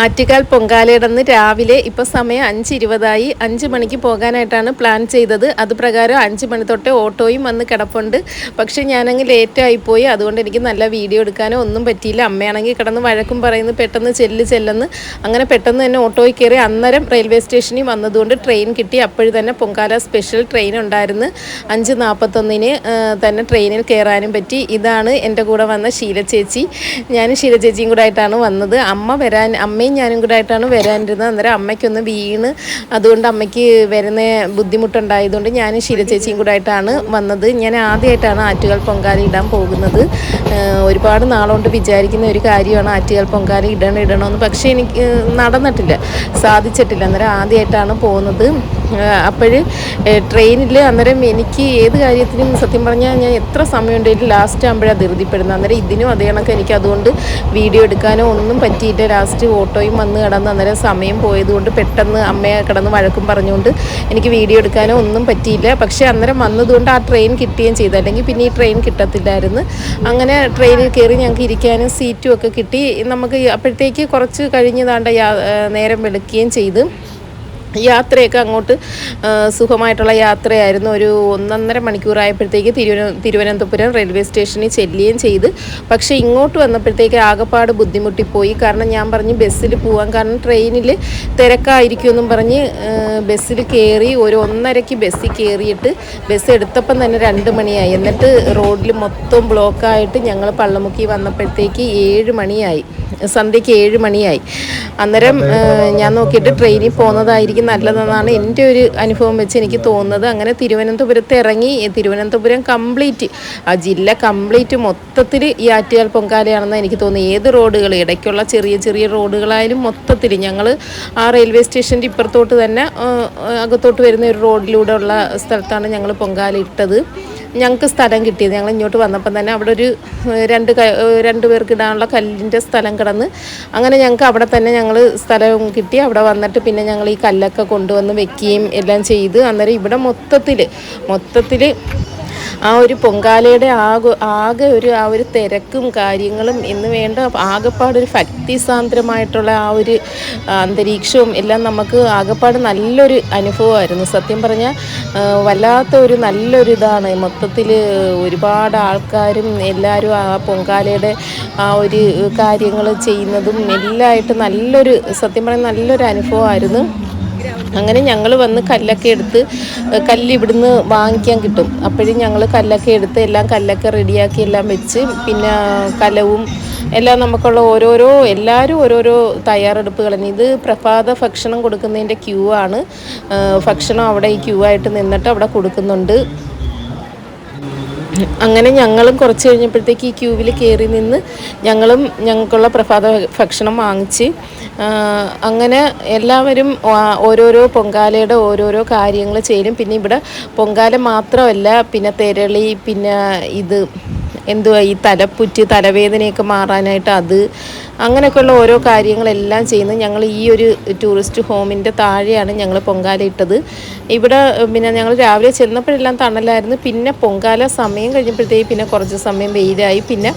ആറ്റുകാൽ പൊങ്കാലയിടന്ന് രാവിലെ ഇപ്പോൾ സമയം 5:20 5 മണിക്ക് പോകാനായിട്ടാണ് പ്ലാൻ ചെയ്തത്. അത് പ്രകാരം 5 മണി തൊട്ടേ ഓട്ടോയും വന്ന് കിടപ്പുണ്ട്. പക്ഷേ ഞാനങ്ങ് ലേറ്റായിപ്പോയി. അതുകൊണ്ട് എനിക്ക് നല്ല വീഡിയോ എടുക്കാനോ ഒന്നും പറ്റിയില്ല. അമ്മയാണെങ്കിൽ കിടന്ന് വഴക്കും പറയുന്നു പെട്ടെന്ന് ചെല്ലെന്ന്. അങ്ങനെ പെട്ടെന്ന് തന്നെ ഓട്ടോയിൽ കയറി അന്നേരം റെയിൽവേ സ്റ്റേഷനിൽ വന്നതുകൊണ്ട് ട്രെയിൻ കിട്ടി. അപ്പോഴും തന്നെ പൊങ്കാല സ്പെഷ്യൽ ട്രെയിൻ ഉണ്ടായിരുന്നു. 5:41 തന്നെ ട്രെയിനിൽ കയറാനും പറ്റി. ഇതാണ് എൻ്റെ കൂടെ വന്ന ശീല ചേച്ചി. ഞാനും ശീല ചേച്ചിയും കൂടെ ആയിട്ടാണ് വന്നത്. അമ്മയും ഞാനും കൂടെ ആയിട്ടാണ് വരാനിരുന്നത്. അന്നേരം അമ്മയ്ക്കൊന്ന് വീണ്, അതുകൊണ്ട് അമ്മയ്ക്ക് വരുന്ന ബുദ്ധിമുട്ടുണ്ടായതുകൊണ്ട് ഞാനും ശീല ചേച്ചിയും കൂടെ ആയിട്ടാണ് വന്നത്. ഞാൻ ആദ്യമായിട്ടാണ് ആറ്റുകാൽ പൊങ്കാല ഇടാൻ പോകുന്നത്. ഒരുപാട് നാളുകൊണ്ട് വിചാരിക്കുന്ന ഒരു കാര്യമാണ് ആറ്റുകാൽ പൊങ്കാല ഇടണമെന്ന്. പക്ഷേ എനിക്ക് നടന്നിട്ടില്ല, സാധിച്ചിട്ടില്ല. അന്നേരം ആദ്യമായിട്ടാണ് പോകുന്നത്. അപ്പോൾ ട്രെയിനിൽ അന്നേരം എനിക്ക് ഏത് കാര്യത്തിനും സത്യം പറഞ്ഞാൽ ഞാൻ എത്ര സമയം ഉണ്ടെങ്കിലും ലാസ്റ്റ് ആകുമ്പോഴാണ് ധൃതിപ്പെടുന്നത്. അന്നേരം ഇതിനും അതേ കണക്ക് എനിക്ക് അതുകൊണ്ട് വീഡിയോ എടുക്കാനോ ഒന്നും പറ്റിയില്ല. ലാസ്റ്റ് ഓട്ടോയും വന്ന് കിടന്ന് അന്നേരം സമയം പോയതുകൊണ്ട് പെട്ടെന്ന് അമ്മയെ കിടന്ന് വഴക്കും പറഞ്ഞുകൊണ്ട് എനിക്ക് വീഡിയോ എടുക്കാനോ ഒന്നും പറ്റിയില്ല. പക്ഷേ അന്നേരം വന്നതുകൊണ്ട് ആ ട്രെയിൻ കിട്ടുകയും ചെയ്തു, അല്ലെങ്കിൽ പിന്നെ ഈ ട്രെയിൻ കിട്ടത്തില്ലായിരുന്നു. അങ്ങനെ ട്രെയിനിൽ കയറി ഞങ്ങൾക്ക് ഇരിക്കാനും സീറ്റും ഒക്കെ കിട്ടി. നമുക്ക് അപ്പോഴത്തേക്ക് കുറച്ച് കഴിഞ്ഞതാണ്ട് നേരം വെളുക്കുകയും ചെയ്തു. യാത്രയൊക്കെ അങ്ങോട്ട് സുഖമായിട്ടുള്ള യാത്രയായിരുന്നു. ഒരു 1.5 മണിക്കൂറായപ്പോഴത്തേക്ക് തിരുവനന്തപുരം റെയിൽവേ സ്റ്റേഷനിൽ ചെല്ലുകയും ചെയ്ത്. പക്ഷേ ഇങ്ങോട്ട് വന്നപ്പോഴത്തേക്ക് ആകെപ്പാട് ബുദ്ധിമുട്ടിപ്പോയി. കാരണം ഞാൻ പറഞ്ഞു ബസ്സിൽ പോകാൻ, കാരണം ട്രെയിനിൽ തിരക്കായിരിക്കുമെന്നും പറഞ്ഞ് ബസ്സിൽ കയറി. ഒരു 1:30 ബസ്സിൽ കയറിയിട്ട് ബസ് എടുത്തപ്പം തന്നെ 2 മണിയായി. എന്നിട്ട് റോഡിൽ മൊത്തം ബ്ലോക്കായിട്ട് ഞങ്ങൾ പള്ളമുക്കി വന്നപ്പോഴത്തേക്ക് 7 മണിയായി, സന്ധ്യയ്ക്ക് 7 മണിയായി. അന്നേരം ഞാൻ നോക്കിയിട്ട് ട്രെയിനിൽ പോകുന്നതായിരിക്കും നല്ലതെന്നാണ് എൻ്റെ ഒരു അനുഭവം വെച്ച് എനിക്ക് തോന്നുന്നത്. അങ്ങനെ തിരുവനന്തപുരത്ത് ഇറങ്ങി. തിരുവനന്തപുരം കംപ്ലീറ്റ്, ആ ജില്ല കംപ്ലീറ്റ് മൊത്തത്തിൽ ഈ ആറ്റുകാൽ പൊങ്കാലയാണെന്ന് എനിക്ക് തോന്നുന്നു. ഏത് റോഡുകൾ, ഇടയ്ക്കുള്ള ചെറിയ ചെറിയ റോഡുകളായാലും മൊത്തത്തിൽ ഞങ്ങൾ ആ റെയിൽവേ സ്റ്റേഷൻ്റെ ഇപ്പുറത്തോട്ട് തന്നെ അകത്തോട്ട് വരുന്ന ഒരു റോഡിലൂടെ ഉള്ള സ്ഥലത്താണ് ഞങ്ങൾ പൊങ്കാല ഇട്ടത്. ഞങ്ങൾക്ക് സ്ഥലം കിട്ടിയത്, ഞങ്ങൾ ഇങ്ങോട്ട് വന്നപ്പം തന്നെ അവിടെ ഒരു 2 പേർക്ക് ഇടാനുള്ള കല്ലിൻ്റെ സ്ഥലം കിടന്ന്. അങ്ങനെ ഞങ്ങൾക്ക് അവിടെ തന്നെ ഞങ്ങൾ സ്ഥലം കിട്ടി. അവിടെ വന്നിട്ട് പിന്നെ ഞങ്ങൾ ഈ കല്ലൊക്കെ കൊണ്ടുവന്ന് വെക്കുകയും എല്ലാം ചെയ്ത്. അന്നേരം ഇവിടെ മൊത്തത്തിൽ ആ ഒരു പൊങ്കാലയുടെ ആകെ ആ ഒരു തിരക്കും കാര്യങ്ങളും എന്ന് വേണ്ട ആകെപ്പാടൊരു ഭക്തിസാന്ദ്രമായിട്ടുള്ള ആ ഒരു അന്തരീക്ഷവും എല്ലാം നമുക്ക് ആകെപ്പാട് നല്ലൊരു അനുഭവമായിരുന്നു. സത്യം പറഞ്ഞാൽ വല്ലാത്ത ഒരു നല്ലൊരു ഇതാണ്. മൊത്തത്തിൽ ഒരുപാട് ആൾക്കാരും എല്ലാവരും ആ പൊങ്കാലയുടെ ആ ഒരു കാര്യങ്ങൾ ചെയ്യുന്നതും എല്ലാമായിട്ട് സത്യം പറഞ്ഞാൽ നല്ലൊരു അനുഭവമായിരുന്നു. അങ്ങനെ ഞങ്ങൾ വന്ന് കല്ലൊക്കെ എടുത്ത്, കല്ല് ഇവിടുന്ന് വാങ്ങിക്കാൻ കിട്ടും. അപ്പോഴും ഞങ്ങൾ കല്ലൊക്കെ എടുത്ത് കല്ലൊക്കെ റെഡിയാക്കി എല്ലാം വെച്ച്, പിന്നെ കലവും എല്ലാം നമുക്കുള്ള എല്ലാവരും ഓരോരോ തയ്യാറെടുപ്പുകളാണ്. ഇത് പ്രഭാത ഭക്ഷണം കൊടുക്കുന്നതിൻ്റെ ക്യൂ ആണ്. ഭക്ഷണം അവിടെ ഈ ക്യൂ ആയിട്ട് നിന്നിട്ട് അവിടെ കൊടുക്കുന്നുണ്ട്. അങ്ങനെ ഞങ്ങളും കുറച്ച് കഴിഞ്ഞപ്പോഴത്തേക്ക് ഈ ക്യൂവിൽ കയറി നിന്ന് ഞങ്ങൾക്കുള്ള പ്രഭാത ഭക്ഷണം വാങ്ങിച്ച്. അങ്ങനെ എല്ലാവരും ഓരോരോ പൊങ്കാലയുടെ ഓരോരോ കാര്യങ്ങൾ ചെയ്യും. പിന്നെ ഇവിടെ പൊങ്കാല മാത്രമല്ല, പിന്നെ തെരളി, പിന്നെ ഈ തലപ്പുറ്റ്, തലവേദനയൊക്കെ മാറാനായിട്ട് അങ്ങനെയൊക്കെയുള്ള ഓരോ കാര്യങ്ങളെല്ലാം ചെയ്യുന്നത്. ഞങ്ങൾ ഈ ഒരു ടൂറിസ്റ്റ് ഹോമിൻ്റെ താഴെയാണ് ഞങ്ങൾ പൊങ്കാല ഇട്ടത്. ഇവിടെ പിന്നെ ഞങ്ങൾ രാവിലെ ചെന്നപ്പോഴെല്ലാം തണലായിരുന്നു. പിന്നെ പൊങ്കാല സമയം കഴിഞ്ഞപ്പോഴത്തേക്ക് പിന്നെ കുറച്ച് സമയം വെയിലായി. പിന്നെ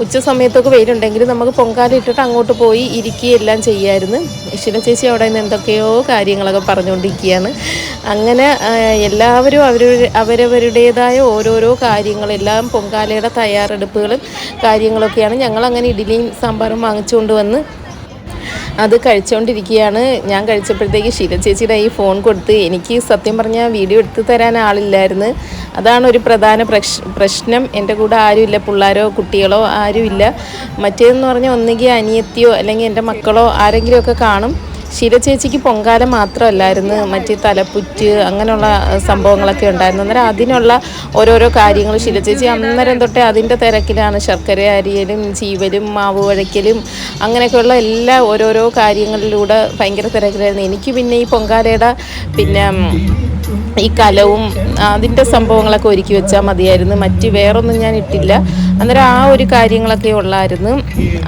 ഉച്ച സമയത്തൊക്കെ വെയിലുണ്ടെങ്കിൽ നമുക്ക് പൊങ്കാല ഇട്ടിട്ട് അങ്ങോട്ട് പോയി ഇരിക്കുകയെല്ലാം ചെയ്യാമായിരുന്നു. ശീല ചേച്ചി അവിടെ നിന്ന് എന്തൊക്കെയോ കാര്യങ്ങളൊക്കെ പറഞ്ഞുകൊണ്ടിരിക്കുകയാണ്. അങ്ങനെ എല്ലാവരും അവരവരുടേതായ ഓരോരോ കാര്യങ്ങളെല്ലാം പൊങ്കാലയുടെ തയ്യാറെടുപ്പുകളും കാര്യങ്ങളൊക്കെയാണ്. ഞങ്ങളങ്ങനെ ഇഡ്ഡലിയും സാമ്പാറും വാങ്ങിച്ചുകൊണ്ട് വന്ന് അത് കഴിച്ചുകൊണ്ടിരിക്കുകയാണ്. ഞാൻ കഴിച്ചപ്പോഴത്തേക്ക് ശീല ചേച്ചിയുടെ ഈ ഫോൺ കൊടുത്ത്, എനിക്ക് സത്യം പറഞ്ഞാൽ വീഡിയോ എടുത്തു തരാൻ ആളില്ലായിരുന്നു. അതാണ് ഒരു പ്രധാന പ്രശ്നം. എൻ്റെ കൂടെ ആരുമില്ല, പിള്ളേരോ കുട്ടികളോ ആരുമില്ല. മറ്റേതെന്ന് പറഞ്ഞാൽ ഒന്നുകിൽ അനിയത്തിയോ അല്ലെങ്കിൽ എൻ്റെ മക്കളോ ആരെങ്കിലുമൊക്കെ കാണും. ശീല ചേച്ചിക്ക് പൊങ്കാല മാത്രമല്ലായിരുന്നു, മറ്റ് തലപ്പുറ്റ് അങ്ങനെയുള്ള സംഭവങ്ങളൊക്കെ ഉണ്ടായിരുന്നു. അന്നേരം അതിനുള്ള ഓരോരോ കാര്യങ്ങൾ ശീല ചേച്ചി അന്നേരം തൊട്ടേ അതിൻ്റെ തിരക്കിലാണ്. ശർക്കര അരിയലും ചീവലും മാവ് കുഴയ്ക്കലും അങ്ങനെയൊക്കെയുള്ള എല്ലാ ഓരോരോ കാര്യങ്ങളിലൂടെ ഭയങ്കര തിരക്കിലായിരുന്നു. എനിക്ക് പിന്നെ ഈ പൊങ്കാലയുടെ ഈ കലവും അതിൻ്റെ സംഭവങ്ങളൊക്കെ ഒരുക്കി വെച്ചാൽ മതിയായിരുന്നു. മറ്റ് വേറൊന്നും ഞാൻ ഇട്ടില്ല. അന്നേരം ആ ഒരു കാര്യങ്ങളൊക്കെ ഉള്ളായിരുന്നു.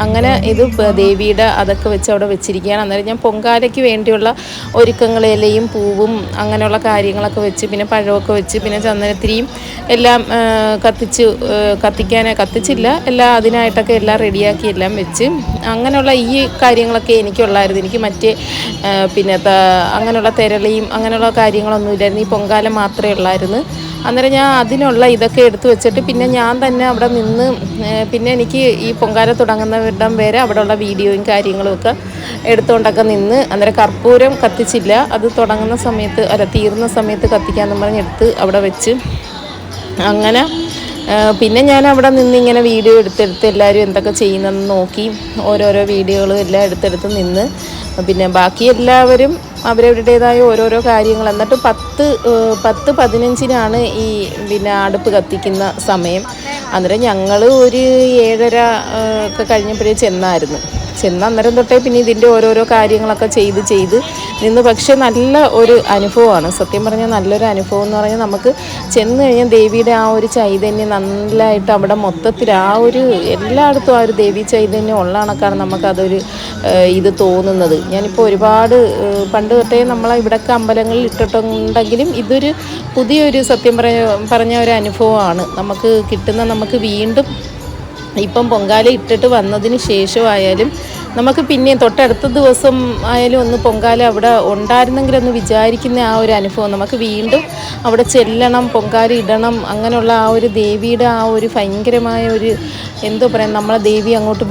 അങ്ങനെ ഇത് ദേവിയുടെ അതൊക്കെ വെച്ച് അവിടെ വെച്ചിരിക്കുകയാണ്. അന്നേരം ഞാൻ പൊങ്കാലയ്ക്ക് വേണ്ടിയുള്ള ഒരുക്കങ്ങൾ, ഇലയും പൂവും അങ്ങനെയുള്ള കാര്യങ്ങളൊക്കെ വെച്ച്, പിന്നെ പഴമൊക്കെ വെച്ച്, പിന്നെ ചന്ദനത്തിരിയും എല്ലാം കത്തിച്ചില്ല, എല്ലാം അതിനായിട്ടൊക്കെ എല്ലാം റെഡിയാക്കി എല്ലാം വെച്ച്, അങ്ങനെയുള്ള ഈ കാര്യങ്ങളൊക്കെ എനിക്കുള്ളായിരുന്നു. എനിക്ക് മറ്റേ പിന്നെ അങ്ങനെയുള്ള തെരളിയും അങ്ങനെയുള്ള കാര്യങ്ങളൊന്നുമില്ലായിരുന്നു. ഈ പൊങ്കാല മാത്രമേ ഉള്ളായിരുന്നു. അന്നേരം ഞാൻ അതിനുള്ള ഇതൊക്കെ എടുത്തു വെച്ചിട്ട് പിന്നെ ഞാൻ തന്നെ അവിടെ നിന്ന്, പിന്നെ എനിക്ക് ഈ പൊങ്കാല തുടങ്ങുന്നവിടം വരെ അവിടെയുള്ള വീഡിയോയും കാര്യങ്ങളും ഒക്കെ എടുത്തുകൊണ്ടൊക്കെ നിന്ന്, അന്നേരം കർപ്പൂരം കത്തിച്ചില്ല, അത് തുടങ്ങുന്ന സമയത്ത് തീർന്ന സമയത്ത് കത്തിക്കാമെന്ന് പറഞ്ഞ് എടുത്ത് അവിടെ വെച്ച്. അങ്ങനെ പിന്നെ ഞാൻ അവിടെ നിന്ന് ഇങ്ങനെ വീഡിയോ എടുത്തെടുത്ത് എല്ലാവരും എന്തൊക്കെ ചെയ്യുന്നതെന്ന് നോക്കി ഓരോരോ വീഡിയോകളും എല്ലാം എടുത്തെടുത്ത് നിന്ന്, പിന്നെ ബാക്കി എല്ലാവരും അവരവരുടേതായ ഓരോരോ കാര്യങ്ങൾ. എന്നിട്ട് 10:15 ഈ പിന്നെ അടുപ്പ് കത്തിക്കുന്ന സമയം. അന്നേരം ഞങ്ങൾ ഒരു 7:30 ഒക്കെ കഴിഞ്ഞപ്പോഴേ അന്നേരം തൊട്ടേ പിന്നെ ഇതിൻ്റെ ഓരോരോ കാര്യങ്ങളൊക്കെ ചെയ്ത് നിന്ന്. പക്ഷേ നല്ല ഒരു അനുഭവമാണ് സത്യം പറഞ്ഞാൽ. നല്ലൊരു അനുഭവം എന്ന് പറഞ്ഞാൽ, നമുക്ക് ചെന്ന് കഴിഞ്ഞാൽ ദേവിയുടെ ആ ഒരു ചൈതന്യം നല്ലതായിട്ട് അവിടെ മൊത്തത്തിൽ ആ ഒരു എല്ലായിടത്തും ആ ഒരു ദേവി ചൈതന്യം ഉള്ള കണക്കാണ് നമുക്കതൊരു ഇത് തോന്നുന്നത്. ഞാനിപ്പോൾ ഒരുപാട് പണ്ട് തൊട്ടേ നമ്മളെ ഇവിടെയൊക്കെ അമ്പലങ്ങളിൽ ഇട്ടിട്ടുണ്ടെങ്കിലും ഇതൊരു പുതിയൊരു സത്യം പറഞ്ഞ ഒരു അനുഭവമാണ് നമുക്ക് കിട്ടുന്ന. നമുക്ക് വീണ്ടും ഇപ്പം പൊങ്കാല ഇട്ടിട്ട് വന്നതിന് ശേഷമായാലും നമുക്ക് പിന്നെയും തൊട്ടടുത്ത ദിവസം ആയാലും ഒന്ന് പൊങ്കാല അവിടെ ഉണ്ടായിരുന്നെങ്കിലൊന്ന് വിചാരിക്കുന്ന ആ ഒരു അനുഭവം, നമുക്ക് വീണ്ടും അവിടെ ചെല്ലണം, പൊങ്കാല ഇടണം. അങ്ങനെയുള്ള ആ ഒരു ദേവിയുടെ ആ ഒരു ഭയങ്കരമായ ഒരു എന്തോ പറയാം, നമ്മളെ ദേവി അങ്ങോട്ട്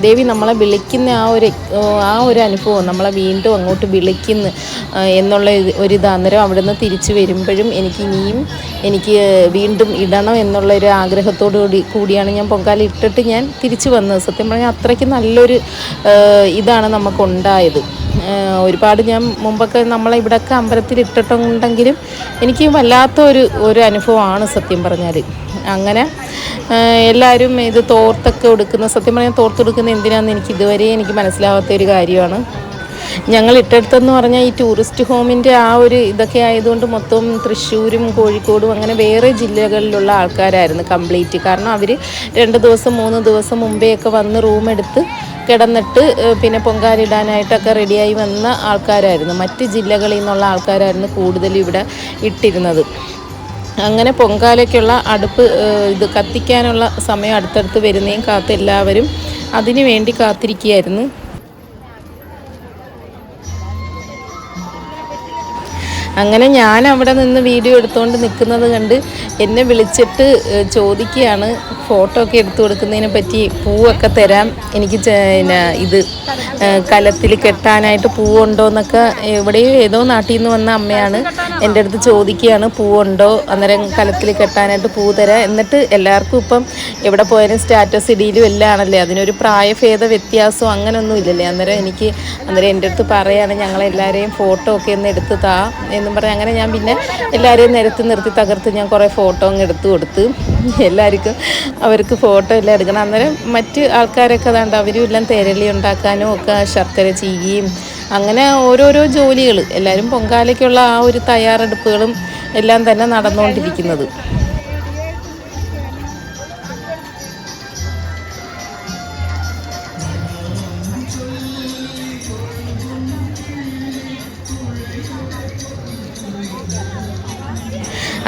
ദേവി നമ്മളെ വിളിക്കുന്ന ആ ഒരു അനുഭവം, നമ്മളെ വീണ്ടും അങ്ങോട്ട് വിളിക്കുന്നു എന്നുള്ള ഒരിത്. അന്നേരം അവിടെ നിന്ന് തിരിച്ചു വരുമ്പോഴും എനിക്ക് വീണ്ടും ഇടണം എന്നുള്ളൊരു ആഗ്രഹത്തോടു കൂടിയാണ് ഞാൻ പൊങ്കാല ഇട്ടിട്ട് ഞാൻ തിരിച്ചു വന്നത്. സത്യം പറഞ്ഞാൽ അത്രയ്ക്ക് നല്ലൊരു ഇതാണ് നമുക്കുണ്ടായത്. ഒരുപാട് ഞാൻ മുമ്പൊക്കെ നമ്മളെ ഇവിടെയൊക്കെ അമ്പലത്തിൽ ഇട്ടിട്ടുണ്ടെങ്കിലും എനിക്ക് വല്ലാത്ത ഒരു അനുഭവമാണ് സത്യം പറഞ്ഞാൽ. അങ്ങനെ എല്ലാവരും ഇത് തോർത്തൊക്കെ കൊടുക്കുന്ന, സത്യം പറഞ്ഞാൽ തോർത്തെടുക്കുന്ന എന്തിനാണെന്ന് എനിക്ക് ഇതുവരെ മനസ്സിലാവാത്തൊരു കാര്യമാണ്. ഞങ്ങൾ ഇട്ടെടുത്തെന്ന് പറഞ്ഞാൽ ഈ ടൂറിസ്റ്റ് ഹോമിൻ്റെ ആ ഒരു ഇതൊക്കെ ആയതുകൊണ്ട് മൊത്തം തൃശ്ശൂരും കോഴിക്കോടും അങ്ങനെ വേറെ ജില്ലകളിലുള്ള ആൾക്കാരായിരുന്നു കംപ്ലീറ്റ്. കാരണം അവർ 2 ദിവസം 3 ദിവസം മുമ്പെയൊക്കെ വന്ന് റൂം എടുത്ത് കിടന്നിട്ട് പിന്നെ പൊങ്കാലിടാനായിട്ടൊക്കെ റെഡിയായി വന്ന ആൾക്കാരായിരുന്നു. മറ്റ് ജില്ലകളിൽ നിന്നുള്ള ആൾക്കാരായിരുന്നു കൂടുതലും ഇവിടെ ഇട്ടിരുന്നത്. അങ്ങനെ പൊങ്കാലയ്ക്കുള്ള അടുപ്പ് ഇത് കത്തിക്കാനുള്ള സമയം അടുത്തടുത്ത് വരുന്നതും കാത്ത് എല്ലാവരും അതിനു വേണ്ടി കാത്തിരിക്കുകയായിരുന്നു. അങ്ങനെ ഞാൻ അവിടെ നിന്ന് വീഡിയോ എടുത്തുകൊണ്ട് നിൽക്കുന്നത് കണ്ട് എന്നെ വിളിച്ചിട്ട് ചോദിക്കുകയാണ് ഫോട്ടോ ഒക്കെ എടുത്തു കൊടുക്കുന്നതിനെ പറ്റി. പൂവൊക്കെ തരാം, എനിക്ക് ഇത് കലത്തിൽ കെട്ടാനായിട്ട് പൂവുണ്ടോ എന്നൊക്കെ. എവിടെയോ ഏതോ നാട്ടിൽ നിന്ന് വന്ന അമ്മയാണ് എൻ്റെ അടുത്ത് ചോദിക്കുകയാണ് പൂവുണ്ടോ, അന്നേരം കലത്തിൽ കെട്ടാനായിട്ട് പൂ തരാം. എന്നിട്ട് എല്ലാവർക്കും ഇപ്പം എവിടെ പോയാലും സ്റ്റാറ്റസ് ഇടിയിലും എല്ലാം ആണല്ലേ, അതിനൊരു പ്രായഭേദ വ്യത്യാസം അങ്ങനെയൊന്നും ഇല്ലല്ലേ. അന്നേരം എൻ്റെ അടുത്ത് പറയുകയാണ് ഞങ്ങളെല്ലാവരെയും ഫോട്ടോ ഒക്കെ ഒന്ന് എടുത്ത് താ എന്നും പറഞ്ഞ്. അങ്ങനെ ഞാൻ പിന്നെ എല്ലാവരെയും നിർത്തി തകർത്ത് ഞാൻ കുറേ ഫോട്ടോ അങ്ങ് എടുത്തു കൊടുത്ത് എല്ലാവർക്കും. അവർക്ക് ഫോട്ടോ എല്ലാം എടുക്കണം. അന്നേരം മറ്റ് ആൾക്കാരൊക്കെ അതാണ്ട് അവരും എല്ലാം തെരളി ഉണ്ടാക്കാനും ഒക്കെ ശർക്കര ചീകിയും അങ്ങനെ ഓരോരോ ജോലികൾ, എല്ലാവരും പൊങ്കാലയ്ക്കുള്ള ആ ഒരു തയ്യാറെടുപ്പുകളും എല്ലാം തന്നെ നടന്നുകൊണ്ടിരിക്കുന്നത്.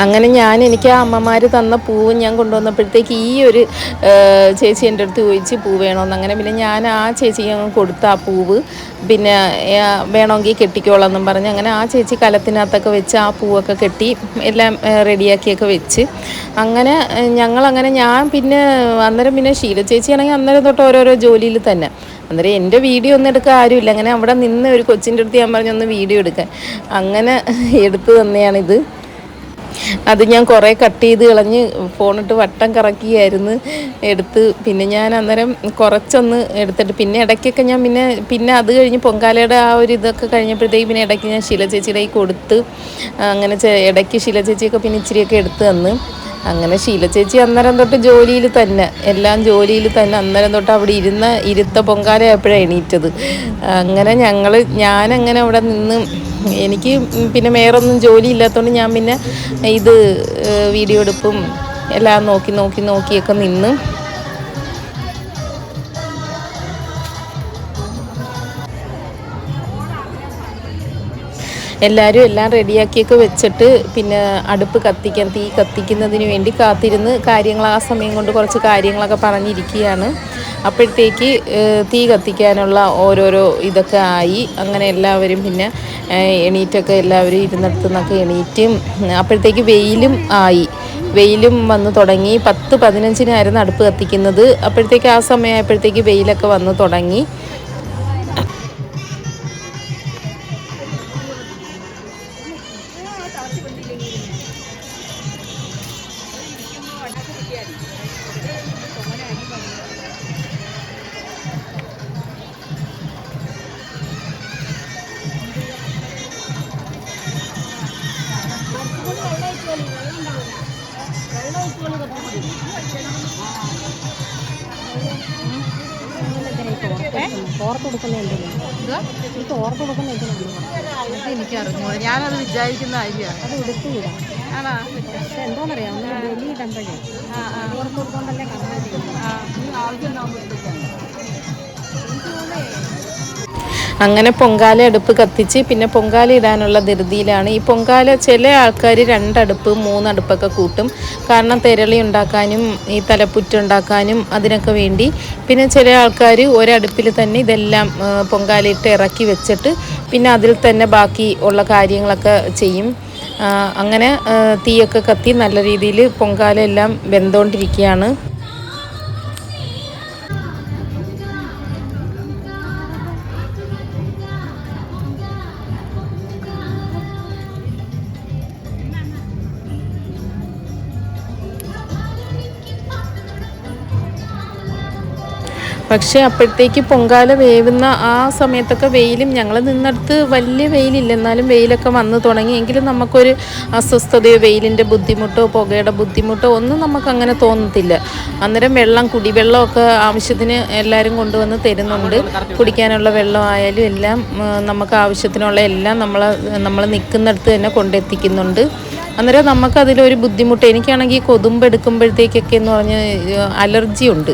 അങ്ങനെ എനിക്ക് ആ അമ്മമാർ തന്ന പൂവ് ഞാൻ കൊണ്ടുവന്നപ്പോഴത്തേക്ക് ഈ ഒരു ചേച്ചി എൻ്റെ അടുത്ത് ചോദിച്ച് പൂ വേണമെന്ന്. അങ്ങനെ പിന്നെ ഞാൻ ആ ചേച്ചിക്ക് അങ്ങ് കൊടുത്ത ആ പൂവ് പിന്നെ വേണമെങ്കിൽ കെട്ടിക്കോളാം എന്നും പറഞ്ഞ് അങ്ങനെ ആ ചേച്ചി കലത്തിനകത്തൊക്കെ വെച്ച് ആ പൂവൊക്കെ കെട്ടി എല്ലാം റെഡിയാക്കിയൊക്കെ വെച്ച്. അങ്ങനെ ഞാൻ പിന്നെ അന്നേരം പിന്നെ ഷീല ചേച്ചിയാണെങ്കിൽ അന്നേരം തൊട്ട് ഓരോരോ ജോലിയിൽ തന്നെ. അന്നേരം എൻ്റെ വീഡിയോ ഒന്നും എടുക്കാൻ ആരുമില്ല. അങ്ങനെ അവിടെ നിന്ന് ഒരു കൊച്ചിൻ്റെ അടുത്ത് ഞാൻ പറഞ്ഞൊന്ന് വീഡിയോ എടുക്കാൻ, അങ്ങനെ എടുത്തു തന്നെയാണിത്. അത് ഞാൻ കുറേ കട്ട് ചെയ്ത് കളഞ്ഞ് ഫോണിട്ട് വട്ടം കറക്കിയായിരുന്നു എടുത്ത്. പിന്നെ ഞാൻ അന്നേരം കുറച്ചൊന്ന് എടുത്തിട്ട് പിന്നെ ഇടയ്ക്കൊക്കെ ഞാൻ പിന്നെ അത് കഴിഞ്ഞ് പൊങ്കാലയുടെ ആ ഒരു ഇതൊക്കെ കഴിഞ്ഞപ്പോഴത്തേക്ക് പിന്നെ ഇടയ്ക്ക് ഞാൻ ശീല ചേച്ചിയുടെ കൊടുത്ത്. അങ്ങനെ ഇടയ്ക്ക് ശീല ചേച്ചിയൊക്കെ പിന്നെ ഇച്ചിരിയൊക്കെ എടുത്ത് തന്ന്. അങ്ങനെ ശീല ചേച്ചി അന്നേരം തൊട്ട് ജോലിയിൽ തന്നെ, എല്ലാം ജോലിയിൽ തന്നെ. അന്നേരം തൊട്ട് അവിടെ ഇരുത്ത പൊങ്കാലയായപ്പോഴാണ് എണീറ്റത്. അങ്ങനെ ഞാനങ്ങനെ അവിടെ നിന്ന് എനിക്ക് പിന്നെ വേറൊന്നും ജോലി ഇല്ലാത്തതുകൊണ്ട് ഞാൻ പിന്നെ ഇത് വീഡിയോ എടുപ്പും എല്ലാം നോക്കിയൊക്കെ നിന്ന് എല്ലാവരും എല്ലാം റെഡിയാക്കിയൊക്കെ വെച്ചിട്ട് പിന്നെ അടുപ്പ് കത്തിക്കാൻ തീ കത്തിക്കുന്നതിന് വേണ്ടി കാത്തിരുന്ന് കാര്യങ്ങൾ ആ സമയം കൊണ്ട് കുറച്ച് കാര്യങ്ങളൊക്കെ പറഞ്ഞിരിക്കുകയാണ്. അപ്പോഴത്തേക്ക് തീ കത്തിക്കാനുള്ള ഓരോരോ ഇതൊക്കെ ആയി. അങ്ങനെ എല്ലാവരും പിന്നെ എണീറ്റൊക്കെ എല്ലാവരും ഇരുന്നിടത്തു നിന്നൊക്കെ എണീറ്റും അപ്പോഴത്തേക്ക് വെയിലും ആയി. വെയിലും വന്ന് തുടങ്ങി. 10-15 അടുപ്പ് കത്തിക്കുന്നത്. അപ്പോഴത്തേക്ക് ആ സമയമായപ്പോഴത്തേക്ക് വെയിലൊക്കെ വന്ന് തുടങ്ങി. എനിക്കറിഞ്ഞൂടാ, ഞാനത് വിചാരിക്കുന്ന കാര്യമാണ്. അത് എടുത്തു വിടാം. ആണോ? പക്ഷെ എന്തോന്നറിയാം, വെളിയിടുമ്പോഴേ ഓർത്ത് കൊടുത്തോണ്ടല്ലേ അങ്ങനെ പൊങ്കാല അടുപ്പ് കത്തിച്ച് പിന്നെ പൊങ്കാല ഇടാനുള്ള ധൃതിയിലാണ്. ഈ പൊങ്കാല ചില ആൾക്കാർ 2 അടുപ്പ് 3 അടുപ്പൊക്കെ കൂട്ടും. കാരണം തെരളി ഉണ്ടാക്കാനും ഈ തലപ്പുറ്റുണ്ടാക്കാനും അതിനൊക്കെ വേണ്ടി. പിന്നെ ചില ആൾക്കാർ ഒരടുപ്പിൽ തന്നെ ഇതെല്ലാം പൊങ്കാലയിട്ട് ഇറക്കി വെച്ചിട്ട് പിന്നെ അതിൽ തന്നെ ബാക്കി ഉള്ള കാര്യങ്ങളൊക്കെ ചെയ്യും. അങ്ങനെ തീയൊക്കെ കത്തി നല്ല രീതിയിൽ പൊങ്കാല എല്ലാം വെന്തുകൊണ്ടിരിക്കുകയാണ്. പക്ഷേ അപ്പോഴത്തേക്ക് പൊങ്കാല വേവുന്ന ആ സമയത്തൊക്കെ വെയിലും ഞങ്ങൾ നിന്നിടത്ത് വലിയ വെയിലില്ല, എന്നാലും വെയിലൊക്കെ വന്ന് തുടങ്ങി. എങ്കിലും നമുക്കൊരു അസ്വസ്ഥതയോ വെയിലിൻ്റെ ബുദ്ധിമുട്ടോ പുകയുടെ ബുദ്ധിമുട്ടോ ഒന്നും നമുക്കങ്ങനെ തോന്നത്തില്ല. അന്നേരം കുടിവെള്ളമൊക്കെ ആവശ്യത്തിന് എല്ലാവരും കൊണ്ടുവന്ന് തരുന്നുണ്ട്. കുടിക്കാനുള്ള വെള്ളമായാലും എല്ലാം നമുക്ക് ആവശ്യത്തിനുള്ള എല്ലാം നമ്മൾ നിൽക്കുന്നിടത്ത് തന്നെ കൊണ്ടെത്തിക്കുന്നുണ്ട്. അന്നേരം നമുക്കതിലൊരു ബുദ്ധിമുട്ട്. എനിക്കാണെങ്കിൽ കൊതുമ്പെടുക്കുമ്പോഴത്തേക്കൊക്കെ എന്ന് പറഞ്ഞ് അലർജി ഉണ്ട്.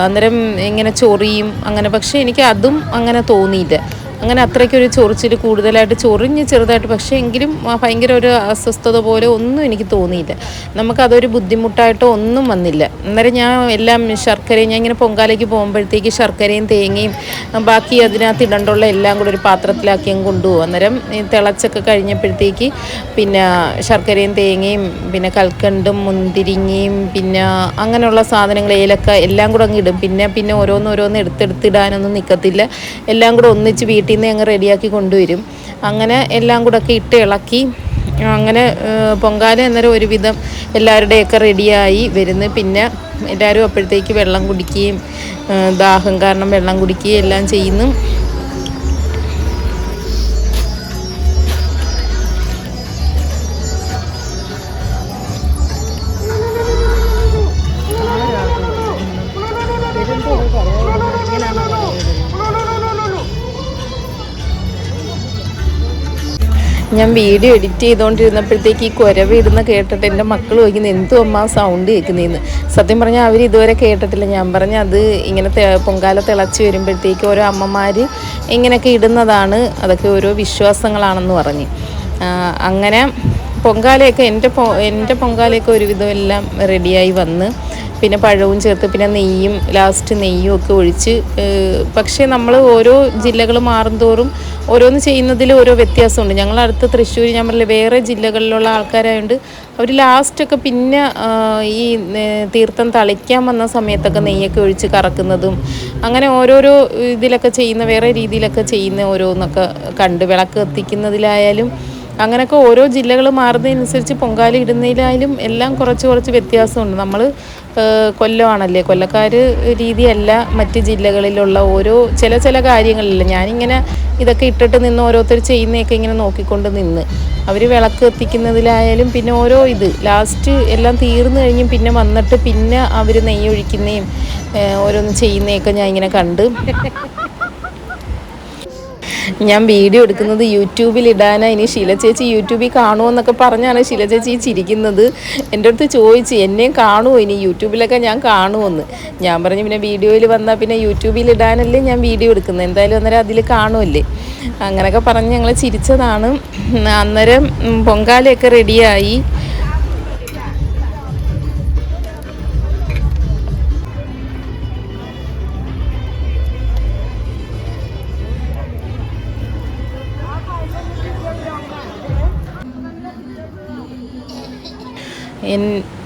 അന്നേരം ഇങ്ങനെ ചൊറിയും അങ്ങനെ. പക്ഷേ എനിക്ക് അതും അങ്ങനെ തോന്നിയില്ല. അങ്ങനെ അത്രയ്ക്കൊരു ചൊറിച്ചിൽ കൂടുതലായിട്ട് ചൊറിഞ്ഞ് ചെറുതായിട്ട്, പക്ഷേ എങ്കിലും ഭയങ്കര ഒരു അസ്വസ്ഥത പോലെ ഒന്നും എനിക്ക് തോന്നിയില്ല. നമുക്കതൊരു ബുദ്ധിമുട്ടായിട്ടോ ഒന്നും വന്നില്ല. അന്നേരം ഞാൻ എല്ലാം ഞാൻ ഇങ്ങനെ പൊങ്കാലയ്ക്ക് പോകുമ്പോഴത്തേക്ക് ശർക്കരയും തേങ്ങയും ബാക്കി അതിനകത്ത് ഇടണ്ടുള്ള എല്ലാം കൂടെ ഒരു പാത്രത്തിലാക്കി അങ്ങ് കൊണ്ടുപോകും. അന്നേരം തിളച്ചൊക്കെ കഴിഞ്ഞപ്പോഴത്തേക്ക് പിന്നെ ശർക്കരയും തേങ്ങയും പിന്നെ കൽക്കണ്ടും മുന്തിരിങ്ങയും പിന്നെ അങ്ങനെയുള്ള സാധനങ്ങൾ ഏലക്ക എല്ലാം കൂടെ അങ്ങ് ഇടും. പിന്നെ ഓരോന്ന് എടുത്തിടാനൊന്നും നിൽക്കത്തില്ല. എല്ലാം കൂടെ ഒന്നിച്ച് വീട്ടിൽ നിന്ന് അങ്ങ് റെഡിയാക്കി കൊണ്ടുവരും. അങ്ങനെ എല്ലാം കൂടെ ഒക്കെ ഇട്ട് ഇളക്കി അങ്ങനെ പൊങ്കാല അന്നേരം ഒരുവിധം എല്ലാവരുടെയൊക്കെ റെഡിയായി വരുന്നു. പിന്നെ എല്ലാവരും അപ്പോഴത്തേക്ക് വെള്ളം കുടിക്കുകയും ദാഹം കാരണം വെള്ളം കുടിക്കുകയും എല്ലാം ചെയ്യുന്നു. ഞാൻ വീഡിയോ എഡിറ്റ് ചെയ്തുകൊണ്ടിരുന്നപ്പോഴത്തേക്ക് ഈ കുരവ് ഇടുന്ന കേട്ടിട്ട് എൻ്റെ മക്കൾ ചോദിക്കുന്നത് എന്തു അമ്മ സൗണ്ട് കേൾക്കുന്നതെന്ന്. സത്യം പറഞ്ഞാൽ അവർ ഇതുവരെ കേട്ടിട്ടില്ല. ഞാൻ പറഞ്ഞ അത് ഇങ്ങനെ പൊങ്കാല തിളച്ച് വരുമ്പോഴത്തേക്ക് ഓരോ അമ്മമാർ ഇങ്ങനെയൊക്കെ ഇടുന്നതാണ്, അതൊക്കെ ഓരോ വിശ്വാസങ്ങളാണെന്ന് പറഞ്ഞ്. അങ്ങനെ പൊങ്കാലയൊക്കെ എൻ്റെ പൊങ്കാലയൊക്കെ ഒരുവിധം എല്ലാം റെഡിയായി വന്ന് പിന്നെ പഴവും ചേർത്ത് പിന്നെ ലാസ്റ്റ് നെയ്യും ഒക്കെ ഒഴിച്ച്. പക്ഷേ നമ്മൾ ഓരോ ജില്ലകൾ മാറുന്തോറും ഓരോന്ന് ചെയ്യുന്നതിൽ ഓരോ വ്യത്യാസമുണ്ട്. ഞങ്ങളടുത്ത് തൃശ്ശൂർ, ഞാൻ പറഞ്ഞില്ല വേറെ ജില്ലകളിലുള്ള ആൾക്കാരായതുകൊണ്ട് അവർ ലാസ്റ്റൊക്കെ പിന്നെ ഈ തീർത്ഥം തളിക്കാൻ വന്ന സമയത്തൊക്കെ നെയ്യൊക്കെ ഒഴിച്ച് കറക്കുന്നതും അങ്ങനെ ഓരോരോ ഇതിലൊക്കെ ചെയ്യുന്ന വേറെ രീതിയിലൊക്കെ ചെയ്യുന്ന ഓരോന്നൊക്കെ കണ്ട്. വിളക്ക് കത്തിക്കുന്നതിലായാലും അങ്ങനെയൊക്കെ ഓരോ ജില്ലകൾ മാറുന്നതനുസരിച്ച് പൊങ്കാല ഇടുന്നതിലായാലും എല്ലാം കുറച്ച് വ്യത്യാസമുണ്ട്. നമ്മൾ കൊല്ലമാണല്ലേ, കൊല്ലക്കാർ രീതിയല്ല മറ്റ് ജില്ലകളിലുള്ള ഓരോ ചില കാര്യങ്ങളില്ല. ഞാനിങ്ങനെ ഇതൊക്കെ ഇട്ടിട്ട് നിന്ന് ഓരോരുത്തർ ചെയ്യുന്നതൊക്കെ ഇങ്ങനെ നോക്കിക്കൊണ്ട് നിന്ന് അവർ വിളക്ക് കത്തിക്കുന്നതിലായാലും പിന്നെ ഓരോ ലാസ്റ്റ് എല്ലാം തീർന്നു കഴിഞ്ഞും പിന്നെ വന്നിട്ട് പിന്നെ അവർ നെയ്യൊഴിക്കുന്നതും ഓരോന്ന് ചെയ്യുന്നതൊക്കെ ഞാൻ ഇങ്ങനെ കണ്ട്. ഞാൻ വീഡിയോ എടുക്കുന്നത് യൂട്യൂബിൽ ഇടാനാ. ഇനി ശീല ചേച്ചി യൂട്യൂബിൽ കാണുമെന്നൊക്കെ പറഞ്ഞാണ് ശീല ചേച്ചി ചിരിക്കുന്നത്. എൻ്റെ അടുത്ത് ചോദിച്ചു എന്നെയും കാണുമോ ഇനി യൂട്യൂബിലൊക്കെ ഞാൻ കാണുമെന്ന്. ഞാൻ പറഞ്ഞു പിന്നെ വീഡിയോയിൽ വന്നാൽ പിന്നെ യൂട്യൂബിൽ ഇടാനല്ലേ ഞാൻ വീഡിയോ എടുക്കുന്നത്, എന്തായാലും അന്നേരം അതിൽ കാണുമല്ലേ. അങ്ങനെയൊക്കെ പറഞ്ഞ് ഞങ്ങൾ ചിരിച്ചതാണ്. അന്നേരം പൊങ്കാലയൊക്കെ റെഡിയായി.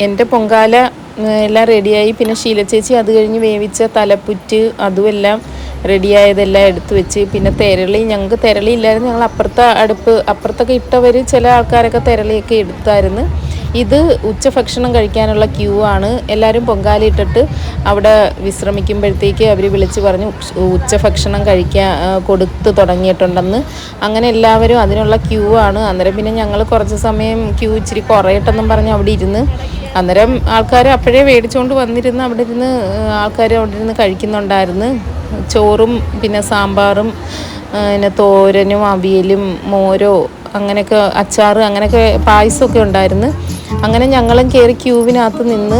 എൻ്റെ പൊങ്കാല എല്ലാം റെഡിയായി. പിന്നെ ശീല ചേച്ചി അത് കഴിഞ്ഞ് വേവിച്ച തലപ്പുറ്റ് അതുമെല്ലാം റെഡിയായതെല്ലാം എടുത്തു വെച്ച്. പിന്നെ തെരളി, ഞങ്ങൾക്ക് തെരളി ഇല്ലായിരുന്നു. ഞങ്ങൾ അപ്പുറത്തൊക്കെ ഇട്ടവർ ചില ആൾക്കാരൊക്കെ തെരളിയൊക്കെ എടുത്തായിരുന്നു. ഇത് ഉച്ചഭക്ഷണം കഴിക്കാനുള്ള ക്യൂ ആണ്. എല്ലാവരും പൊങ്കാല ഇട്ടിട്ട് അവിടെ വിശ്രമിക്കുമ്പോഴത്തേക്ക് അവർ വിളിച്ച് പറഞ്ഞു ഉച്ചഭക്ഷണം കൊടുത്ത് തുടങ്ങിയിട്ടുണ്ടെന്ന്. അങ്ങനെ എല്ലാവരും അതിനുള്ള ക്യൂ ആണ്. അന്നേരം പിന്നെ ഞങ്ങൾ കുറച്ച് സമയം ക്യൂ ഇച്ചിരി കുറയട്ടെന്നും പറഞ്ഞ് അവിടെ ഇരുന്ന്. അന്നേരം ആൾക്കാർ അപ്പോഴേ മേടിച്ചുകൊണ്ട് വന്നിരുന്ന് അവിടെ ഇരുന്ന് ആൾക്കാർ അവിടെ ഇരുന്ന് കഴിക്കുന്നുണ്ടായിരുന്നു. ചോറും പിന്നെ സാമ്പാറും പിന്നെ തോരനും അവിയലും മോരോ അങ്ങനെയൊക്കെ അച്ചാറ് അങ്ങനെയൊക്കെ പായസമൊക്കെ ഉണ്ടായിരുന്നു. അങ്ങനെ ഞങ്ങളും കയറി ക്യൂവിനകത്ത് നിന്ന്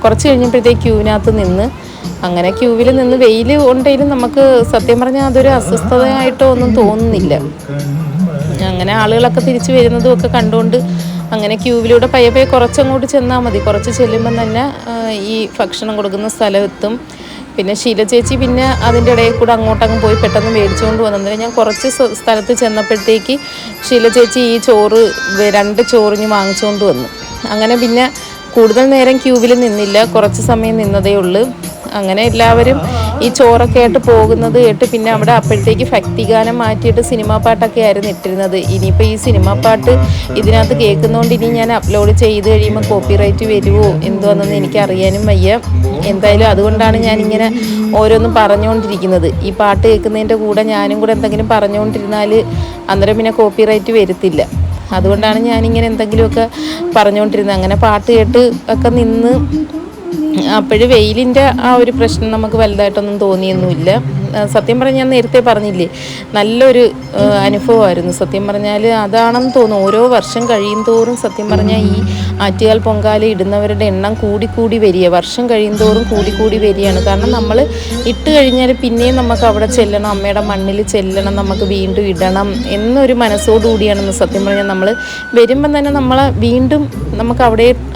കുറച്ച് കഴിഞ്ഞപ്പോഴത്തേക്ക് ക്യൂവിനകത്ത് നിന്ന് അങ്ങനെ ക്യൂവിൽ നിന്ന് വെയിൽ ഉണ്ടെങ്കിലും നമുക്ക് സത്യം പറഞ്ഞാൽ അതൊരു അസ്വസ്ഥതയായിട്ടോ ഒന്നും തോന്നുന്നില്ല. അങ്ങനെ ആളുകളൊക്കെ തിരിച്ചു വരുന്നതും ഒക്കെ കണ്ടുകൊണ്ട് അങ്ങനെ ക്യൂവിലൂടെ പയ്യെ കുറച്ചങ്ങോട്ട് ചെന്നാൽ മതി. കുറച്ച് ചെല്ലുമ്പം തന്നെ ഈ ഭക്ഷണം കൊടുക്കുന്ന സ്ഥലം എത്തും. പിന്നെ ശീല ചേച്ചി പിന്നെ അതിൻ്റെ ഇടയിൽ കൂടെ അങ്ങോട്ടങ്ങ് പോയി പെട്ടെന്ന് മേടിച്ചുകൊണ്ട് വന്നത്. ഞാൻ കുറച്ച് സ്ഥലത്ത് ചെന്നപ്പോഴത്തേക്ക് ശീല ചേച്ചി ഈ 2 ചോറിന് വാങ്ങിച്ചുകൊണ്ട് വന്നു. അങ്ങനെ പിന്നെ കൂടുതൽ നേരം ക്യൂവിൽ നിന്നില്ല, കുറച്ച് സമയം നിന്നതേ ഉള്ളൂ. അങ്ങനെ എല്ലാവരും ഈ ചോറൊക്കെ ആയിട്ട് പോകുന്നത് കേട്ട് പിന്നെ അവിടെ അപ്പോഴത്തേക്ക് ഭക്തിഗാനം മാറ്റിയിട്ട് സിനിമാ പാട്ടൊക്കെ ആയിരുന്നു ഇട്ടിരുന്നത്. ഇനിയിപ്പോൾ ഈ സിനിമാ പാട്ട് ഇതിനകത്ത് കേൾക്കുന്നതുകൊണ്ട് ഇനി ഞാൻ അപ്ലോഡ് ചെയ്ത് കഴിയുമ്പോൾ കോപ്പിറൈറ്റ് വരുമോ എന്തോന്നൊന്നും എനിക്കറിയാനും വയ്യ. എന്തായാലും അതുകൊണ്ടാണ് ഞാനിങ്ങനെ ഓരോന്നും പറഞ്ഞുകൊണ്ടിരിക്കുന്നത്. ഈ പാട്ട് കേൾക്കുന്നതിൻ്റെ കൂടെ ഞാനും കൂടെ എന്തെങ്കിലും പറഞ്ഞുകൊണ്ടിരുന്നാൽ അന്നേരം പിന്നെ കോപ്പിറൈറ്റ് വരത്തില്ല. അതുകൊണ്ടാണ് ഞാനിങ്ങനെ എന്തെങ്കിലുമൊക്കെ പറഞ്ഞുകൊണ്ടിരുന്നത്. അങ്ങനെ പാട്ട് കേട്ട് ഒക്കെ നിന്ന് അപ്പോഴും വെയിലിൻ്റെ ആ ഒരു പ്രശ്നം നമുക്ക് വലുതായിട്ടൊന്നും തോന്നിയൊന്നുമില്ല. സത്യം പറഞ്ഞാൽ ഞാൻ നേരത്തെ പറഞ്ഞില്ലേ, നല്ലൊരു അനുഭവമായിരുന്നു. സത്യം പറഞ്ഞാൽ അതാണെന്ന് തോന്നുന്നു. ഓരോ വർഷം കഴിയും തോറും സത്യം പറഞ്ഞാൽ ഈ ആറ്റുകാൽ പൊങ്കാല ഇടുന്നവരുടെ എണ്ണം കൂടി വരിക, വർഷം കഴിയും തോറും കൂടി വരികയാണ്. കാരണം നമ്മൾ ഇട്ട് കഴിഞ്ഞാൽ പിന്നെയും നമുക്ക് അവിടെ ചെല്ലണം, അമ്മയുടെ മണ്ണിൽ ചെല്ലണം, നമുക്ക് വീണ്ടും ഇടണം എന്നൊരു മനസ്സോടുകൂടിയാണെന്ന് സത്യം പറഞ്ഞാൽ നമ്മൾ വരുമ്പം തന്നെ നമ്മളെ വീണ്ടും നമുക്ക്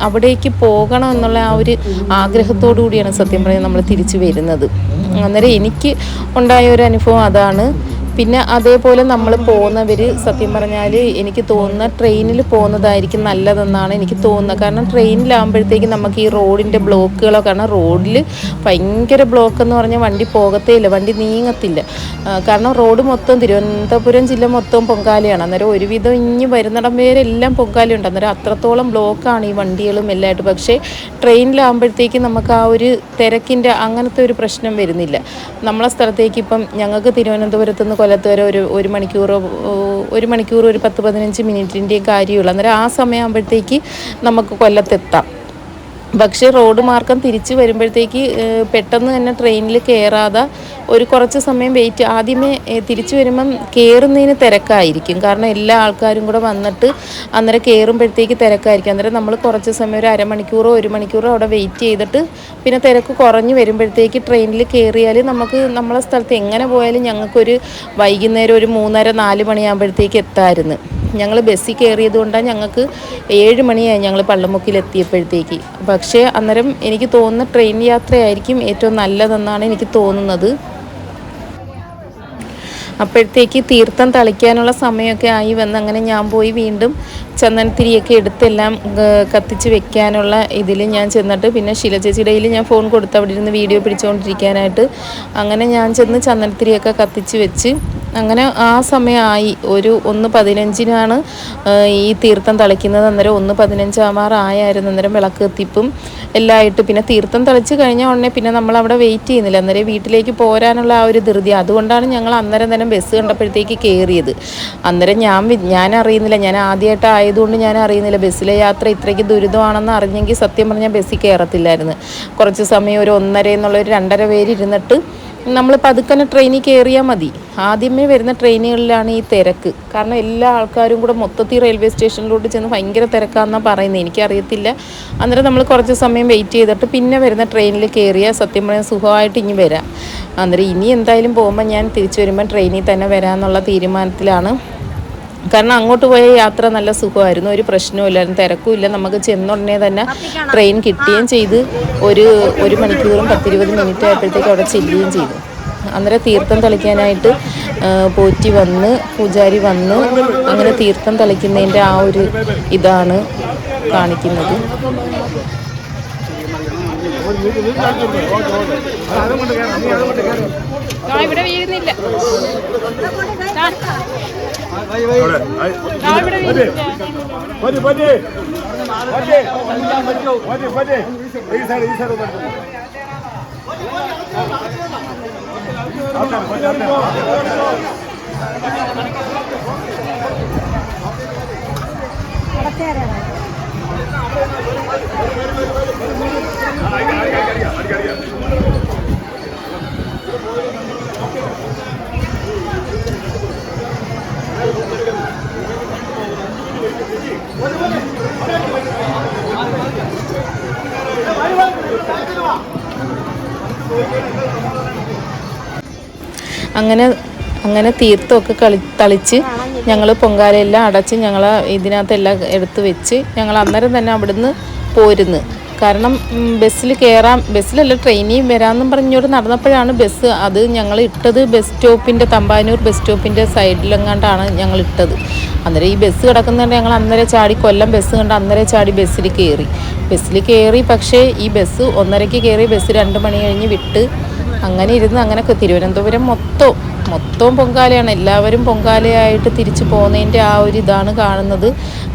അവിടേക്ക് പോകണം എന്നുള്ള ആ ഒരു ആഗ്രഹത്തോടു കൂടിയാണ് സത്യം പറഞ്ഞാൽ നമ്മൾ തിരിച്ചു വരുന്നത്. അന്നേരം എനിക്ക് ഉണ്ടായ ഒരു അനുഭവം അതാണ്. പിന്നെ അതേപോലെ നമ്മൾ പോകുന്നവർ സത്യം പറഞ്ഞാൽ എനിക്ക് തോന്നുന്ന ട്രെയിനിൽ പോകുന്നതായിരിക്കും നല്ലതെന്നാണ് എനിക്ക് തോന്നുന്നത്. കാരണം ട്രെയിനിലാകുമ്പോഴത്തേക്കും നമുക്ക് ഈ റോഡിൻ്റെ ബ്ലോക്കുകളോ, കാരണം റോഡിൽ ഭയങ്കര ബ്ലോക്ക് എന്ന് പറഞ്ഞാൽ വണ്ടി പോകത്തേ ഇല്ല, വണ്ടി നീങ്ങത്തില്ല. കാരണം റോഡ് മൊത്തം തിരുവനന്തപുരം ജില്ല മൊത്തം പൊങ്കാലയാണ്. അന്നേരം ഒരുവിധം ഇനി വരുന്നിടം വരെ എല്ലാം പൊങ്കാലയുണ്ട്. അന്നേരം അത്രത്തോളം ബ്ലോക്കാണ് ഈ വണ്ടികളും എല്ലായിട്ട്. പക്ഷേ ട്രെയിനിലാകുമ്പോഴത്തേക്കും നമുക്ക് ആ ഒരു തിരക്കിൻ്റെ അങ്ങനത്തെ ഒരു പ്രശ്നം വരുന്നില്ല. നമ്മളെ സ്ഥലത്തേക്ക് ഇപ്പം ഞങ്ങൾക്ക് തിരുവനന്തപുരത്ത് നിന്ന് കൊല്ലത്ത് വരെ ഒരു മണിക്കൂർ ഒരു 10-15 മിനിറ്റിൻ്റെയും കാര്യമുള്ളൂ. അന്നേരം ആ സമയമാകുമ്പോഴത്തേക്ക് നമുക്ക് കൊല്ലത്തെത്താം. പക്ഷേ റോഡ് മാർഗം തിരിച്ച് വരുമ്പോഴത്തേക്ക് പെട്ടെന്ന് തന്നെ ട്രെയിനിൽ കയറാതെ കുറച്ച് സമയം വെയിറ്റ്, ആദ്യമേ തിരിച്ചു വരുമ്പം കയറുന്നതിന് തിരക്കായിരിക്കും. കാരണം എല്ലാ ആൾക്കാരും കൂടെ വന്നിട്ട് അന്നേരം കയറുമ്പോഴത്തേക്ക് തിരക്കായിരിക്കും. അന്നേരം നമ്മൾ കുറച്ച് സമയം ഒരു അരമണിക്കൂറോ 1 മണിക്കൂറോ അവിടെ വെയിറ്റ് ചെയ്തിട്ട് പിന്നെ തിരക്ക് കുറഞ്ഞ് വരുമ്പോഴത്തേക്ക് ട്രെയിനിൽ കയറിയാൽ നമുക്ക് നമ്മളെ സ്ഥലത്ത് എങ്ങനെ പോയാലും ഞങ്ങൾക്കൊരു വൈകുന്നേരം ഒരു 3:30-4 മണിയാകുമ്പോഴത്തേക്ക് എത്താമായിരുന്നു. ഞങ്ങൾ ബസ്സിൽ കയറിയത് കൊണ്ടാണ് ഞങ്ങൾക്ക് 7 മണിയായി ഞങ്ങൾ പള്ളമുക്കിലെത്തിയപ്പോഴത്തേക്ക്. പക്ഷേ അന്നേരം എനിക്ക് തോന്നുന്ന ട്രെയിൻ യാത്രയായിരിക്കും ഏറ്റവും നല്ലതെന്നാണ് എനിക്ക് തോന്നുന്നത്. അപ്പോഴത്തേക്ക് തീർത്ഥം തളിക്കാനുള്ള സമയമൊക്കെ ആയി വന്ന് അങ്ങനെ ഞാൻ പോയി വീണ്ടും ചന്ദനത്തിരിയൊക്കെ എടുത്തെല്ലാം കത്തിച്ച് വെക്കാനുള്ള ഇതിൽ ഞാൻ ചെന്നിട്ട് പിന്നെ ശീല ചേച്ചിയുടെ കയ്യിൽ ഞാൻ ഫോൺ കൊടുത്ത് അവിടെ ഇരുന്ന് വീഡിയോ പിടിച്ചുകൊണ്ടിരിക്കാനായിട്ട്. അങ്ങനെ ഞാൻ ചെന്ന് ചന്ദനത്തിരിയൊക്കെ കത്തിച്ച് വെച്ച് അങ്ങനെ ആ സമയമായി. 1:15 ഈ തീർത്ഥം തളിക്കുന്നത്. അന്നേരം 1:15 ആവാറായായിരുന്നു. അന്നേരം വിളക്ക് കത്തിപ്പും എല്ലാം ആയിട്ട് പിന്നെ തീർത്ഥം തളിച്ച് കഴിഞ്ഞ ഉടനെ പിന്നെ നമ്മളവിടെ വെയിറ്റ് ചെയ്യുന്നില്ല. അന്നേരം വീട്ടിലേക്ക് പോരാനുള്ള ആ ഒരു ധൃതി, അതുകൊണ്ടാണ് ഞങ്ങൾ അന്നേരം തന്നെ ബസ് കണ്ടപ്പോഴത്തേക്ക് കയറിയത്. അന്നേരം ഞാൻ അറിയുന്നില്ല, ഞാൻ ആദ്യമായിട്ട് ആയതുകൊണ്ട് ഞാൻ അറിയുന്നില്ല ബസ്സിലെ യാത്ര ഇത്രയ്ക്ക് ദുരിതമാണെന്ന് അറിഞ്ഞെങ്കിൽ സത്യം പറഞ്ഞാൽ ബസ്സിൽ കയറത്തില്ലായിരുന്നു. കുറച്ച് സമയം ഒരു 1:30 എന്നുള്ള ഒരു 2:30 പേര് ഇരുന്നിട്ട് നമ്മൾ പതുക്കനെ ട്രെയിനിൽ കയറിയാൽ മതി. ആദ്യമേ വരുന്ന ട്രെയിനുകളിലാണ് ഈ തിരക്ക്. കാരണം എല്ലാ ആൾക്കാരും കൂടെ മൊത്തത്തിൽ റെയിൽവേ സ്റ്റേഷനിലോട്ട് ചെന്ന് ഭയങ്കര തിരക്കാണെന്നാണ് പറയുന്നത്. എനിക്കറിയത്തില്ല. അന്നേരം നമ്മൾ കുറച്ച് സമയം വെയിറ്റ് ചെയ്തിട്ട് പിന്നെ വരുന്ന ട്രെയിനിൽ കയറിയാൽ സത്യം പറഞ്ഞാൽ സുഖമായിട്ട് ഇനി വരാം. അന്നേരം ഇനി എന്തായാലും പോകുമ്പോൾ ഞാൻ തിരിച്ചു വരുമ്പോൾ ട്രെയിനിൽ തന്നെ വരാമെന്നുള്ള തീരുമാനത്തിലാണ്. കാരണം അങ്ങോട്ട് പോയ യാത്ര നല്ല സുഖമായിരുന്നു, ഒരു പ്രശ്നവുമില്ലായിരുന്നു, തിരക്കുമില്ല. നമുക്ക് ചെന്നുടനെ തന്നെ ട്രെയിൻ കിട്ടുകയും ചെയ്ത് ഒരു മണിക്കൂറും 10-20 മിനിറ്റ് ആയപ്പോഴത്തേക്ക് അവിടെ ചെല്ലുകയും ചെയ്തു. അന്നേരം തീർത്ഥം തളിക്കാനായിട്ട് പോറ്റി വന്ന് പൂജാരി വന്ന് അങ്ങനെ തീർത്ഥം തളിക്കുന്നതിൻ്റെ ആ ഒരു ഇതാണ് കാണിക്കുന്നത്. ഇവിടെ വീഴുന്നില്ല. അങ്ങനെ തീർത്ഥമൊക്കെ തളിച്ച് ഞങ്ങൾ പൊങ്കാലയെല്ലാം അടച്ച് ഞങ്ങൾ ഇതിനകത്തെല്ലാം എടുത്ത് വെച്ച് ഞങ്ങൾ അന്നേരം തന്നെ അവിടുന്ന് പോരുന്നു. കാരണം ബസ്സിലല്ല ട്രെയിനിൽ വരാമെന്നും പറഞ്ഞോട് നടന്നപ്പോഴാണ് ബസ് അത് ഞങ്ങൾ ഇട്ടത് ബസ് സ്റ്റോപ്പിൻ്റെ തമ്പാനൂർ ബസ് സ്റ്റോപ്പിൻ്റെ സൈഡിലെങ്ങാണ്ടാണ് ഞങ്ങൾ ഇട്ടത്. അന്നേരം ഈ ബസ് കിടക്കുന്നതുകൊണ്ട് ഞങ്ങൾ അന്നേരം ചാടി കൊല്ലം ബസ് കണ്ട് അന്നേരം ചാടി ബസ്സിൽ കയറി. പക്ഷേ ഈ ബസ് 1:30 കയറി ബസ് 2 മണി കഴിഞ്ഞ് വിട്ട് അങ്ങനെ ഇരുന്ന് അങ്ങനെയൊക്കെ തിരുവനന്തപുരം മൊത്തവും പൊങ്കാലയാണ്. എല്ലാവരും പൊങ്കാലയായിട്ട് തിരിച്ചു പോകുന്നതിൻ്റെ ആ ഒരു ഇതാണ് കാണുന്നത്.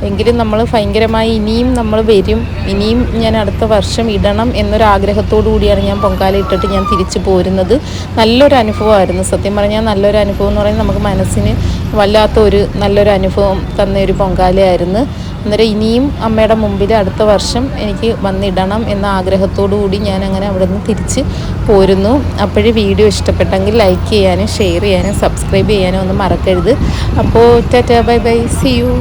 എങ്കിലും നമ്മൾ ഭയങ്കരമായി ഇനിയും നമ്മൾ വരും, ഇനിയും ഞാൻ അടുത്ത വർഷം ഇടണം എന്നൊരാഗ്രഹത്തോടു കൂടിയാണ് ഞാൻ പൊങ്കാല ഇട്ടിട്ട് ഞാൻ തിരിച്ചു പോരുന്നത്. നല്ലൊരു അനുഭവമായിരുന്നു സത്യം പറഞ്ഞാൽ. നല്ലൊരു അനുഭവം എന്ന് പറയുന്നത് നമുക്ക് മനസ്സിന് നല്ലൊരു അനുഭവം തന്ന ഒരു പൊങ്കാലയായിരുന്നു. അന്നേരം ഇനിയും അമ്മയുടെ മുമ്പിൽ അടുത്ത വർഷം എനിക്ക് വന്നിടണം എന്ന ആഗ്രഹത്തോടു കൂടി ഞാൻ അങ്ങനെ അവിടെ നിന്ന് തിരിച്ച് പോരുന്നു. അപ്പോഴേ വീഡിയോ ഇഷ്ടപ്പെട്ടെങ്കിൽ ലൈക്ക് ചെയ്യാനും ഷെയർ ചെയ്യാനും സബ്സ്ക്രൈബ് ചെയ്യാനും ഒന്നും മറക്കരുത്. അപ്പോൾ ടാറ്റാ ബൈ ബൈ, സീ യു.